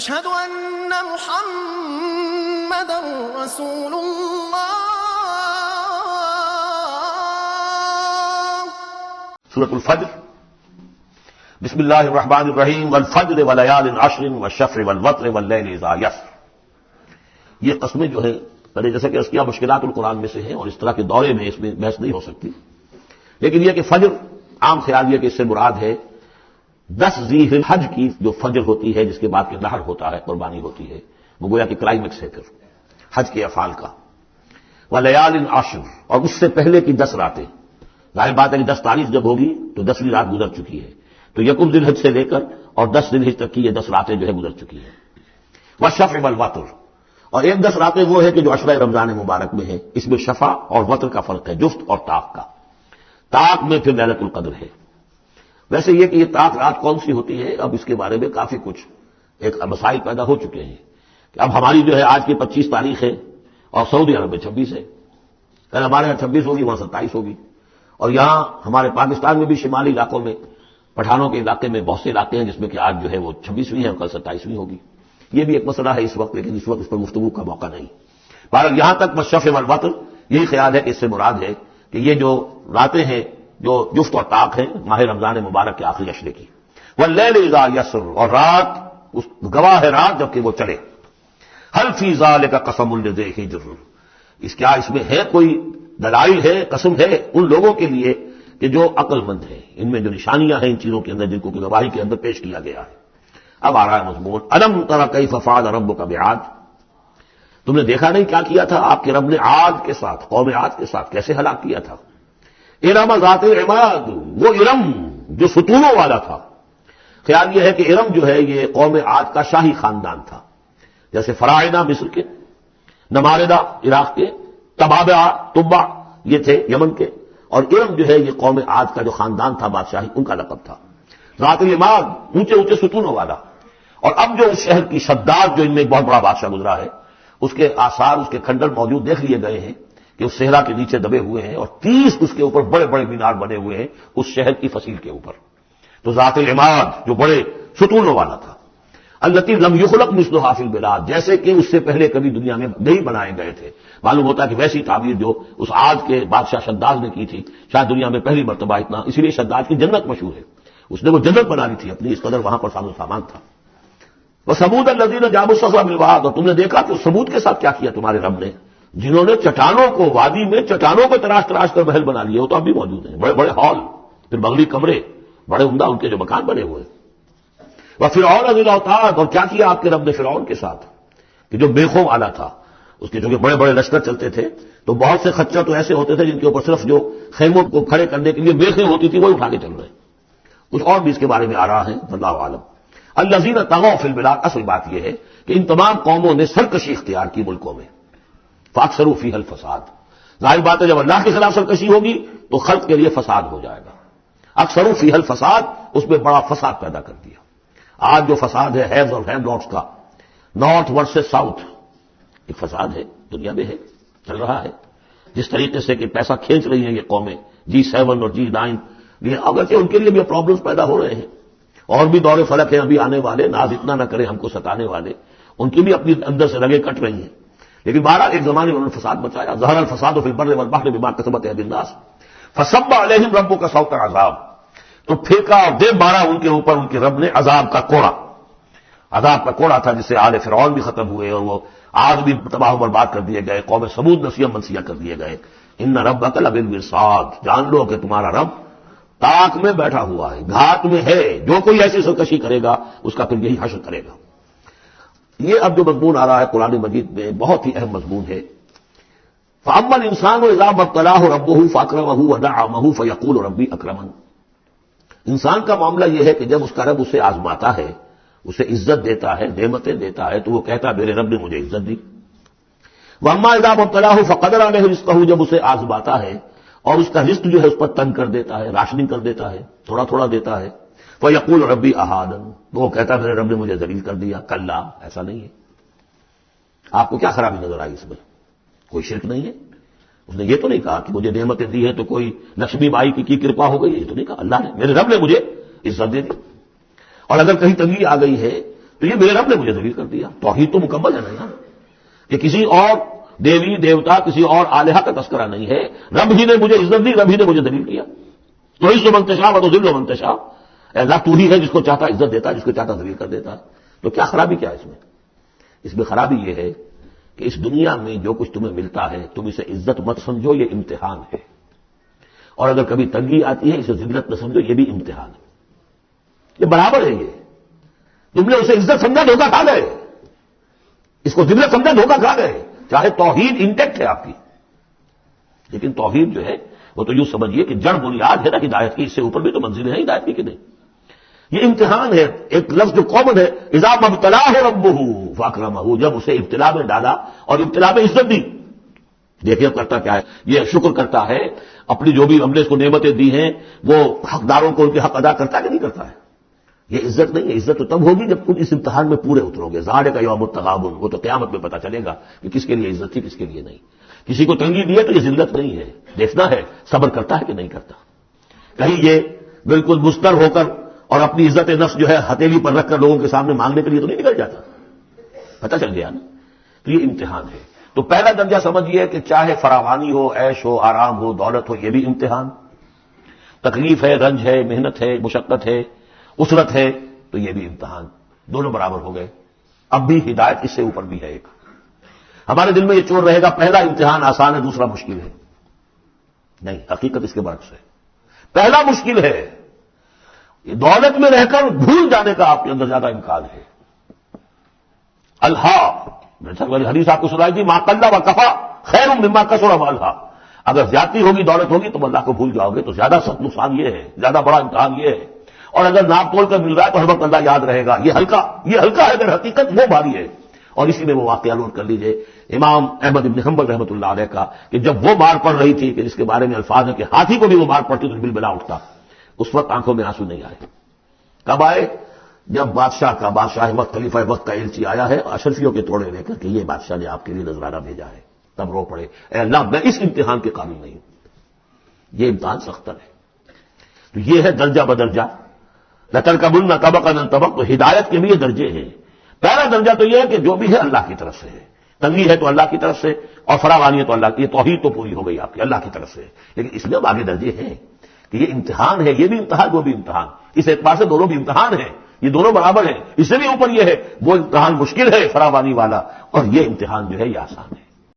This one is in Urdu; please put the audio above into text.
أشهد أن محمدا رسول الله. سورۃ الفجر. بسم اللہ الرحمن الرحیم. والفجر وليال عشر والشفع والوتر واللیل اذا یسر. یہ قسمیں جو ہیں پہلے جیسے کہ اس کی مشکلات القرآن میں سے ہیں اور اس طرح کے دورے میں اس میں بحث نہیں ہو سکتی، لیکن یہ کہ فجر عام خیال یہ کہ اس سے مراد ہے 10 ذی الحج کی جو فجر ہوتی ہے جس کے بعد کہ نحر ہوتا ہے، قربانی ہوتی ہے، وہ گویا کہ کلائمیکس ہے پھر حج کے افعال کا. ولیال عشر، اور اس سے پہلے کی 10 راتیں. ظاہر بات ہے کہ 10 تاریخ جب ہوگی تو 10ویں رات گزر چکی ہے، تو یکم ذی الحج سے لے کر اور 10 ذی الحج تک کی یہ 10 راتیں جو ہے گزر چکی ہیں. والشفع والوتر، اور ایک 10 راتیں وہ ہے کہ جو عشرہ رمضان مبارک میں ہے. اس میں شفع اور وتر کا فرق ہے، جفت اور طاق کا. طاق میں پھر لیلۃ القدر ہے. ویسے یہ کہ یہ طاق رات کون سی ہوتی ہے، اب اس کے بارے میں کافی کچھ ایک مسائل پیدا ہو چکے ہیں کہ اب ہماری جو ہے آج کی 25 تاریخ ہے اور سعودی عرب میں 26 ہے. کل ہمارے یہاں 26 ہوگی، وہاں 27 ہوگی، اور یہاں ہمارے پاکستان میں بھی شمالی علاقوں میں پٹھانوں کے علاقے میں بہت سے علاقے ہیں جس میں کہ آج جو ہے وہ 26ویں ہے اور کل 27ویں ہوگی. یہ بھی ایک مسئلہ ہے اس وقت، لیکن اس وقت اس پر گفتگو کا موقع نہیں. بہرحال یہاں تک والشفع والوتر یہی خیال ہے کہ اس سے مراد ہے کہ یہ جو راتیں ہیں جو جفت اور طاق ہیں ماہ رمضان مبارک کے آخری عشرے کی. واللیل اذا یسر، اور رات اس گواہ ہے رات جبکہ وہ چلے. هل فی ذلک قسم لذی حجر، کیا اس میں ہے کوئی دلائل ہے، قسم ہے ان لوگوں کے لیے کہ جو عقل مند ہیں، ان میں جو نشانیاں ہیں ان چیزوں کے اندر جن کو گواہی کے اندر پیش کیا گیا ہے. اب آ رہا ہے مضمون. الم تر کیف فعل ربک بعاد، تم نے دیکھا نہیں کیا کیا تھا آپ کے رب نے عاد کے ساتھ، قوم عاد کے ساتھ کیسے ہلاک کیا تھا. ارم ذات العماد، وہ ارم جو ستونوں والا تھا. خیال یہ ہے کہ ارم جو ہے یہ قوم عاد کا شاہی خاندان تھا، جیسے فراعنہ مصر کے، نماردہ عراق کے، تبع یہ تھے یمن کے، اور ارم جو ہے یہ قوم عاد کا جو خاندان تھا بادشاہی، ان کا لقب تھا. ذات العماد، اونچے اونچے ستونوں والا. اور اب جو اس شہر کی شداد جو ان میں ایک بہت بڑا بادشاہ گزرا ہے، اس کے آثار، اس کے کھنڈر موجود دیکھ لیے گئے ہیں کہ اس صحرا کے نیچے دبے ہوئے ہیں اور 30 اس کے اوپر بڑے بڑے مینار بنے ہوئے ہیں اس شہر کی فصیل کے اوپر. تو ذات العماد جو بڑے ستونوں والا تھا. التی لم یخلق مثلھا فی البلاد، جیسے کہ اس سے پہلے کبھی دنیا میں نہیں بنائے گئے تھے. معلوم ہوتا ہے کہ ویسی تعبیر جو اس عاد کے بادشاہ شداد نے کی تھی شاید دنیا میں پہلی مرتبہ اتنا، اسی لیے شداد کی جنت مشہور ہے. اس نے وہ جنت بنا لی تھی اپنی، اس قدر وہاں پر ساز و سامان تھا. وثمود الذین جابوا الصخر بالواد، اور تم نے دیکھا کہ ثمود کے ساتھ کیا کیا تمہارے رب نے، جنہوں نے چٹانوں کو، وادی میں چٹانوں کو تراش تراش کر محل بنا لیے. وہ تو اب بھی موجود ہیں، بڑے بڑے ہال، پھر بغلی کمرے، بڑے عمدہ ان کے جو مکان بنے ہوئے. وفرعون ذی الاوتاد، اور کیا کیا آپ کے رب نے فرعون کے ساتھ کہ جو میخوں والا تھا، اس کے جو کہ بڑے بڑے لشکر چلتے تھے تو بہت سے خچر تو ایسے ہوتے تھے جن کے اوپر صرف جو خیموں کو کھڑے کرنے کے لیے میخیں ہوتی تھی وہی اٹھا کے چل رہے. کچھ اور بھی اس کے بارے میں آ رہا ہے، اللہ عالم. الذین طغوا فی البلاد، اصل بات یہ ہے کہ ان تمام قوموں نے سرکشی اختیار کی ملکوں میں. فاکثروا فیہا الفساد، ظاہر بات ہے جب اللہ کے خلاف سرکشی ہوگی تو خلق کے لیے فساد ہو جائے گا. اکثروا فیہا الفساد، اس میں بڑا فساد پیدا کر دیا. آج جو فساد ہے ہیوز اور ہیو ناٹس کا، نارتھ ورسز ساؤتھ، ایک فساد ہے دنیا میں، ہے چل رہا ہے. جس طریقے سے کہ پیسہ کھینچ رہی ہیں یہ قومیں G7 اور G9، اگرچہ ان کے لیے بھی پرابلمز پیدا ہو رہے ہیں اور بھی دور فلک ہیں ابھی آنے والے، ناز اتنا نہ کریں ہم کو ستانے والے، ان کی بھی اپنی اندر سے رگیں کٹ رہی ہیں. لیکن بہرحال ایک زمانے میں انہوں نے فساد بچایا. ظہر الفساد فی البر والبحر بما کسبت ایدی الناس فصب علیہم ربک صوت عذاب، تو پھینکا اور دے مارا ان کے اوپر ان کے رب نے عذاب کا کوڑا. عذاب کا کوڑا تھا جس سے آل فرعون بھی ختم ہوئے اور وہ آج بھی تباہ و برباد کر دیے گئے، قوم ثمود نسیہ منسیہ کر دیے گئے. ان ربک لبالمرصاد، جان لو کہ تمہارا رب طاق میں بیٹھا ہوا ہے، گھات میں ہے. جو کوئی ایسی سرکشی کرے گا اس کا پھر یہی حشر کرے گا. یہ اب جو مضمون آ رہا ہے قرآن مجید میں بہت ہی اہم مضمون ہے. فاما الانسان اذا ما ابتلاه ربه فاکرمه ونعمه فیقول ربی اکرمن، انسان کا معاملہ یہ ہے کہ جب اس کا رب اسے آزماتا ہے، اسے عزت دیتا ہے، نعمتیں دیتا ہے، تو وہ کہتا ہے میرے رب نے مجھے عزت دی. واما اذا ما ابتلاه فقدر علیہ رزقه، جب اسے آزماتا ہے اور اس کا رزق جو ہے اس پر تنگ کر دیتا ہے، راشننگ کر دیتا ہے، تھوڑا تھوڑا دیتا ہے. فیقول ربی اہانن، وہ کہتا ہے میرے رب نے مجھے ذلیل کر دیا. کلا، ایسا نہیں ہے. آپ کو کیا خرابی نظر آئی اس میں؟ کوئی شرک نہیں ہے. اس نے یہ تو نہیں کہا کہ مجھے نعمتیں دی ہیں تو کوئی لکشمی بائی کی کرپا ہو گئی، یہ تو نہیں کہا. اللہ نے، میرے رب نے مجھے عزت دے دی. اور اگر کہیں تنگی آ گئی ہے تو یہ میرے رب نے مجھے ذلیل کر دیا. توحید تو مکمل ہے نا یار. یہ کسی اور دیوی دیوتا کسی اور الہہ کا تذکرہ نہیں ہے. رب ہی نے مجھے عزت دی, رب ہی نے مجھے ذلیل کیا. تو اس منتشا و تو ذل و منتشا, اللہ تو ہی ہے جس کو چاہتا عزت دیتا, جس کو چاہتا ذلیل کر دیتا. تو کیا خرابی کیا ہے اس میں؟ اس میں خرابی یہ ہے کہ اس دنیا میں جو کچھ تمہیں ملتا ہے تم اسے عزت مت سمجھو, یہ امتحان ہے. اور اگر کبھی تنگی آتی ہے اسے ذلت نہ سمجھو, یہ بھی امتحان ہے. یہ برابر ہے. یہ تم نے اسے عزت سمجھا دھوکہ کھا گئے, اس کو ذلت سمجھا دھوکہ کھا گئے. چاہے توحید انٹیکٹ ہے آپ کی, لیکن توحید جو ہے وہ تو یوں سمجھیے کہ جڑ بنیاد ہے نا ہدایت کی, اس سے اوپر بھی تو منزلیں ہیں ہدایت کی کہ نہیں. یہ امتحان ہے. ایک لفظ جو کامن ہے, اذا مبتلاه ربه فاکرمه, جب اسے ابتلا میں ڈالا اور ابتلا میں عزت دی. دیکھیے کرتا کیا ہے, یہ شکر کرتا ہے, اپنی جو بھی ہم نے اس کو نعمتیں دی ہیں وہ حقداروں کو ان کے حق ادا کرتا ہے کہ نہیں کرتا ہے. یہ عزت نہیں ہے. عزت تو تب ہوگی جب تم اس امتحان میں پورے اترو گے. ذالک یوم التغابن, وہ تو قیامت میں پتہ چلے گا کہ کس کے لیے عزت تھی کس کے لیے نہیں. کسی کو تنگی دی ہے تو یہ ذلت نہیں ہے, دیکھنا ہے صبر کرتا ہے کہ نہیں کرتا. کہیں یہ بالکل مستر ہو کر اور اپنی عزت نفس جو ہے ہتھیلی پر رکھ کر لوگوں کے سامنے مانگنے کے لیے تو نہیں نکل جاتا. پتہ چل گیا نا. تو یہ امتحان ہے. تو پہلا درجہ سمجھیے کہ چاہے فراوانی ہو, عیش ہو, آرام ہو, دولت ہو, یہ بھی امتحان. تکلیف ہے, رنج ہے, محنت ہے, مشقت ہے, اسرت ہے, تو یہ بھی امتحان. دونوں برابر ہو گئے. اب بھی ہدایت اس سے اوپر بھی ہے. ایک ہمارے دل میں یہ چور رہے گا پہلا امتحان آسان ہے دوسرا مشکل ہے. نہیں, حقیقت اس کے برعکس ہے. پہلا مشکل ہے, یہ دولت میں رہ کر بھول جانے کا آپ کے اندر زیادہ امکان ہے. الہا, حدیث آپ کو سنائی تھی, ما قل و کفا خیر مما کثر و الہا. اگر زیادتی ہوگی دولت ہوگی تو اللہ کو بھول جاؤ گے, تو زیادہ سخت نقصان یہ ہے, زیادہ بڑا امتحان یہ ہے. اور اگر ناپ تول کر مل رہا ہے تو ہر وقت اللہ یاد رہے گا. یہ ہلکا ہے, اگر حقیقت وہ بھاری ہے. اور اسی میں وہ واقعہ نوٹ کر لیجئے امام احمد ابن حنبل رحمۃ اللہ علیہ کا, کہ جب وہ مار پڑ رہی تھی کہ جس کے بارے میں الفاظ ہے کہ ہاتھی کو بھی وہ مار پڑتی تو بالبلا اٹھتا, اس وقت آنکھوں میں آنسو نہیں آئے. کب آئے؟ جب بادشاہ وقت خلیفہ وقت کا ایلچی آیا ہے اشرفیوں کے توڑے لے کر کہ یہ بادشاہ نے آپ کے لیے نذرانہ بھیجا ہے. تب رو پڑے, اے اللہ میں اس امتحان کے قابل نہیں ہوں. یہ امتحان سختر ہے. تو یہ ہے درجہ بدرجہ. لترکبن طبقا عن طبق. تو ہدایت کے بھی یہ درجے ہیں. پہلا درجہ تو یہ ہے کہ جو بھی ہے اللہ کی طرف سے ہے. تنگی ہے تو اللہ کی طرف سے, اور فراوانی ہے تو اللہ کی. یہ توحید تو پوری ہو گئی آپ کی اللہ کی طرف سے. لیکن اس میں اب آگے درجے ہیں کہ یہ امتحان ہے, یہ بھی امتحان وہ بھی امتحان. اس اعتبار سے دونوں بھی امتحان ہیں, یہ دونوں برابر ہیں. اس سے بھی اوپر یہ ہے وہ امتحان مشکل ہے فراوانی والا, اور یہ امتحان جو ہے یہ آسان ہے.